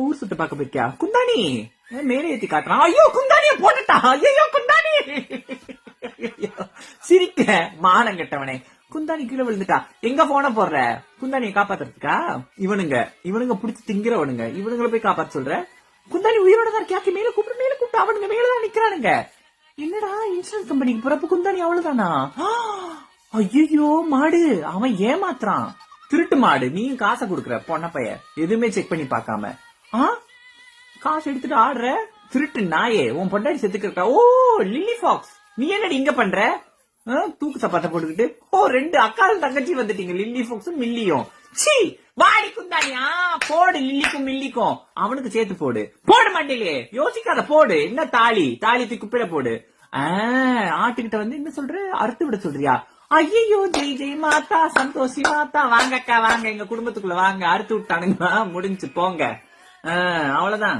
ஊர் சுத்த பார்க்க போயிருக்கியா குந்தாணி? மேலே ஏத்தி காட்டுறான். ஐயோ குந்தாணிய போட்டுட்டா. ஐயோ குந்தாணி சிரிக்க மானம் கெட்டவனே. குந்தாணி கீழே விழுந்துட்டா. எங்க போன போடுற? குந்தாணியை காப்பாத்துறதுக்கா? இவனுங்க புடிச்சு திங்கிறவனுங்க. இவனுங்களை போய் காப்பாத்த சொல்ற? குந்தாணி உயிரோட தான் இருக்கியா? மேல கூப்பிட்டு அவனுங்க மேலதான் நிக்கிறானுங்க. என்னடா இன்சூரன்ஸ் கம்பெனிக்கு போறப்ப குந்தாணி அவ்வளவுதானா? ஐயோ மாடு, அவன் ஏமாத்துறான். திருட்டு மாடு. நீ காசை கொடுக்குற பொண்ண பைய, எதுவுமே செக் பண்ணி பாக்காம காசு எடுத்துட்டு ஆடுற திருட்டு நாயே. உன் பொண்டாடி செத்துக்கிட்டா. ஓ லில்லி ஃபாக்ஸ், நீ என்னடி இங்க பண்ற? தூக்கு சப்பாத்த போட்டுக்கிட்டு. ஓ 2 அக்காலும் தங்கச்சி வந்துட்டீங்க, லில்லி ஃபாக்ஸும் மில்லியும். சி வாடி குந்தானியா, போடு லில்லிக்கும் மில்லிக்கும். அவனுக்கு சேர்த்து போடு. போட மாட்டேலே, யோசிக்காத போடு. என்ன தாலி தூக்கி குப்பிட போடு. ஆட்டுக்கிட்ட வந்து என்ன சொல்ற? அறுத்து விட சொல்றியா? ஐயோ ஜெய் ஜெய் மாதா, சந்தோஷி மாதா, வாங்க அக்கா வாங்க, எங்க குடும்பத்துக்குள்ள வாங்க. அறுத்து விட்டானுங்க, முடிஞ்சு போங்க. அவ்வளவுதான்.